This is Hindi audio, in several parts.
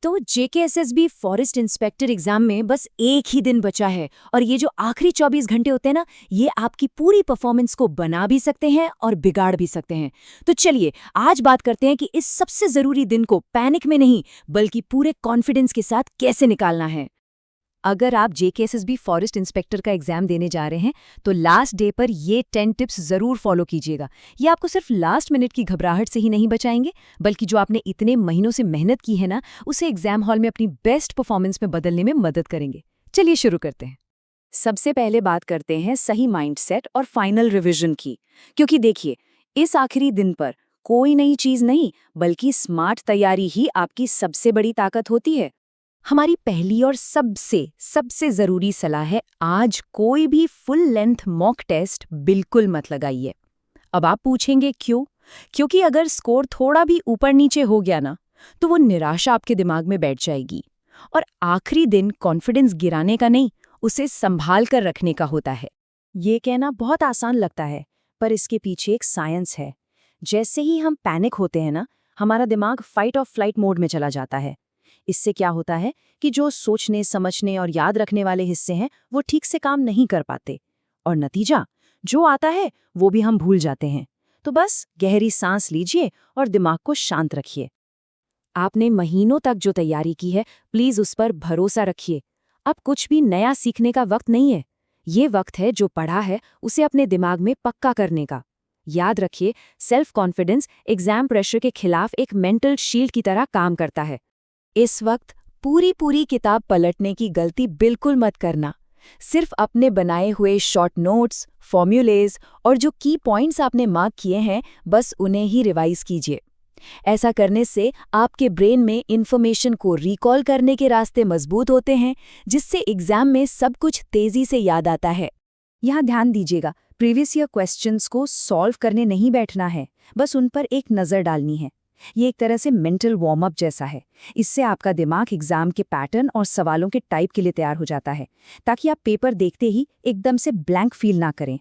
तो जेकेएसएसबी फॉरेस्ट इंस्पेक्टर एग्जाम में बस एक ही दिन बचा है और ये जो आखिरी 24 घंटे होते हैं ना, ये आपकी पूरी परफॉर्मेंस को बना भी सकते हैं और बिगाड़ भी सकते हैं। तो चलिए आज बात करते हैं कि इस सबसे जरूरी दिन को पैनिक में नहीं बल्कि पूरे कॉन्फिडेंस के साथ कैसे निकालना है। अगर आप जेकेएसएसबी फॉरेस्ट इंस्पेक्टर का एग्जाम देने जा रहे हैं तो लास्ट डे पर ये 10 टिप्स जरूर फॉलो कीजिएगा। ये आपको सिर्फ लास्ट मिनट की घबराहट से ही नहीं बचाएंगे, बल्कि जो आपने इतने महीनों से मेहनत की है ना, उसे एग्जाम हॉल में अपनी बेस्ट परफॉर्मेंस में बदलने में मदद करेंगे। चलिए शुरू करते हैं। सबसे पहले बात करते हैं सही माइंडसेट और फाइनल रिविजन की, क्योंकि देखिए इस आखिरी दिन पर कोई नई चीज नहीं बल्कि स्मार्ट तैयारी ही आपकी सबसे बड़ी ताकत होती है। हमारी पहली और सबसे जरूरी सलाह है, आज कोई भी फुल लेंथ मॉक टेस्ट बिल्कुल मत लगाइए। अब आप पूछेंगे क्यों? क्योंकि अगर स्कोर थोड़ा भी ऊपर नीचे हो गया ना, तो वो निराशा आपके दिमाग में बैठ जाएगी। और आखिरी दिन कॉन्फिडेंस गिराने का नहीं, उसे संभाल कर रखने का होता है। ये कहना बहुत आसान लगता है, पर इसके पीछे एक साइंस है। जैसे ही हम पैनिक होते हैं ना, हमारा दिमाग फाइट और फ्लाइट मोड में चला जाता है। इससे क्या होता है कि जो सोचने, समझने और याद रखने वाले हिस्से हैं वो ठीक से काम नहीं कर पाते, और नतीजा जो आता है वो भी हम भूल जाते हैं। तो बस गहरी सांस लीजिए और दिमाग को शांत रखिए। आपने महीनों तक जो तैयारी की है, प्लीज उस पर भरोसा रखिए। अब कुछ भी नया सीखने का वक्त नहीं है। ये वक्त है जो पढ़ा है उसे अपने दिमाग में पक्का करने का। याद रखिए, सेल्फ कॉन्फिडेंस एग्जाम प्रेशर के खिलाफ एक मेंटल शील्ड की तरह काम करता है। इस वक्त पूरी किताब पलटने की गलती बिल्कुल मत करना। सिर्फ अपने बनाए हुए शॉर्ट नोट्स, फॉर्मूलेज और जो की पॉइंट्स आपने मार्क किए हैं, बस उन्हें ही रिवाइज कीजिए। ऐसा करने से आपके ब्रेन में इंफॉर्मेशन को रिकॉल करने के रास्ते मजबूत होते हैं, जिससे एग्जाम में सब कुछ तेजी से याद आता है। यहाँ ध्यान दीजिएगा, प्रीवियस ईयर क्वेश्चंस को सॉल्व करने नहीं बैठना है, बस उन पर एक नज़र डालनी है। ये एक तरह से मेंटल वार्म अप जैसा है। इससे आपका दिमाग एग्जाम के पैटर्न और सवालों के टाइप के लिए तैयार हो जाता है, ताकि आप पेपर देखते ही एकदम से ब्लैंक फील ना करें।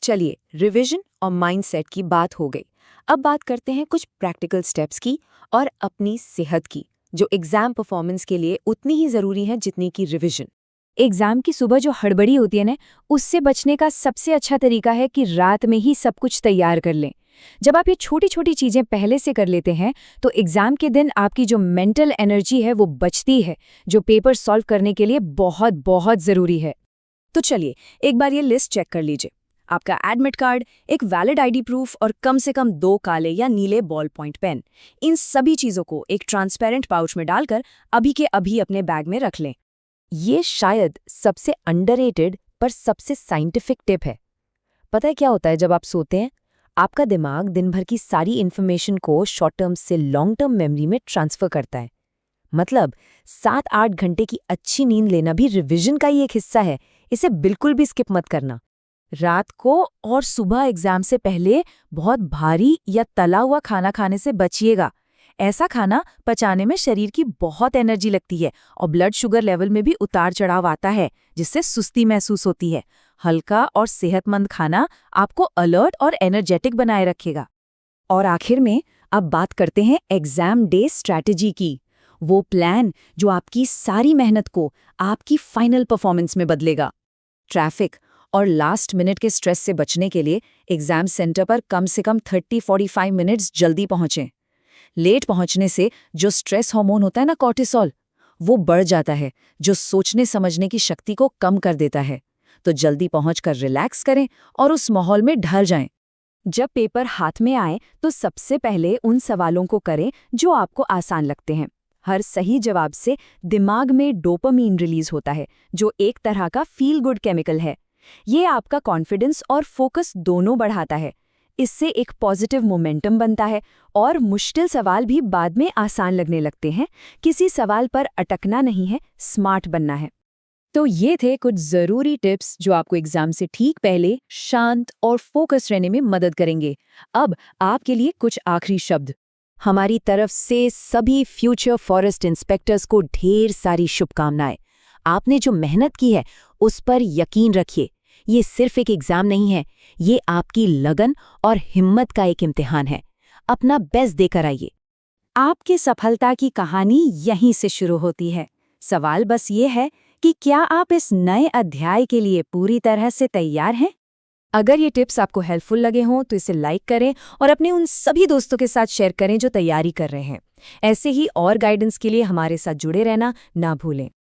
चलिए, रिवीजन और माइंडसेट की बात हो गई। अब बात करते हैं कुछ प्रैक्टिकल स्टेप्स की और अपनी सेहत की, जो एग्जाम परफॉर्मेंस के लिए उतनी ही जरूरी है जितनी की रिवीजन। एग्जाम की सुबह जो हड़बड़ी होती है ना, उससे बचने का सबसे अच्छा तरीका है कि रात में ही सब कुछ तैयार कर लें। जब आप ये छोटी छोटी चीजें पहले से कर लेते हैं तो एग्जाम के दिन आपकी जो मेंटल एनर्जी है वो बचती है, जो पेपर सॉल्व करने के लिए बहुत बहुत जरूरी है। तो चलिए एक बार ये लिस्ट चेक कर लीजिए। आपका एडमिट कार्ड, एक वैलिड आईडी प्रूफ और कम से कम 2 काले या नीले बॉल पॉइंट पेन, इन सभी चीजों को एक ट्रांसपेरेंट पाउच में डालकर अभी के अभी अपने बैग में रख लें। ये शायद सबसे अंडररेटेड पर सबसे साइंटिफिक टिप है। पता है क्या होता है, जब आप सोते हैं आपका दिमाग दिन भर की सारी इन्फॉर्मेशन को शॉर्ट टर्म से लॉन्ग टर्म मेमोरी में ट्रांसफर करता है। मतलब 7-8 घंटे की अच्छी नींद लेना भी रिवीजन का ही एक हिस्सा है। इसे बिल्कुल भी स्किप मत करना। रात को और सुबह एग्जाम से पहले बहुत भारी या तला हुआ खाना खाने से बचिएगा। ऐसा खाना पचाने में शरीर की बहुत एनर्जी लगती है और ब्लड शुगर लेवल में भी उतार चढ़ाव आता है, जिससे सुस्ती महसूस होती है। हल्का और सेहतमंद खाना आपको अलर्ट और एनर्जेटिक बनाए रखेगा। और आखिर में अब बात करते हैं एग्जाम डे स्ट्रैटेजी की, वो प्लान जो आपकी सारी मेहनत को आपकी फाइनल परफॉर्मेंस में बदलेगा। ट्रैफिक और लास्ट मिनट के स्ट्रेस से बचने के लिए एग्जाम सेंटर पर कम से कम 30-45 मिनट्स जल्दी पहुंचें। लेट पहुंचने से जो स्ट्रेस हार्मोन होता है ना, कॉर्टिसोल, वो बढ़ जाता है, जो सोचने समझने की शक्ति को कम कर देता है। तो जल्दी पहुंचकर रिलैक्स करें और उस माहौल में ढल जाएं। जब पेपर हाथ में आए तो सबसे पहले उन सवालों को करें जो आपको आसान लगते हैं। हर सही जवाब से दिमाग में डोपामीन रिलीज होता है, जो एक तरह का फील गुड केमिकल है। ये आपका कॉन्फिडेंस और फोकस दोनों बढ़ाता है। इससे एक पॉजिटिव मोमेंटम बनता है और मुश्किल सवाल भी बाद में आसान लगने लगते हैं। किसी सवाल पर अटकना नहीं है, स्मार्ट बनना है। तो ये थे कुछ जरूरी टिप्स जो आपको एग्जाम से ठीक पहले शांत और फोकस रहने में मदद करेंगे। अब आपके लिए कुछ आखिरी शब्द। हमारी तरफ से सभी फ्यूचर फॉरेस्ट इंस्पेक्टर्स को ढेर सारी शुभकामनाएं। आपने जो मेहनत की है उस पर यकीन रखिए। ये सिर्फ एक एग्जाम नहीं है, ये आपकी लगन और हिम्मत का एक इम्तिहान है। अपना बेस्ट देकर आइए। आपकी सफलता की कहानी यहीं से शुरू होती है। सवाल बस ये है कि क्या आप इस नए अध्याय के लिए पूरी तरह से तैयार हैं? अगर ये टिप्स आपको हेल्पफुल लगे हों तो इसे लाइक करें और अपने उन सभी दोस्तों के साथ शेयर करें जो तैयारी कर रहे हैं। ऐसे ही और गाइडेंस के लिए हमारे साथ जुड़े रहना ना भूलें।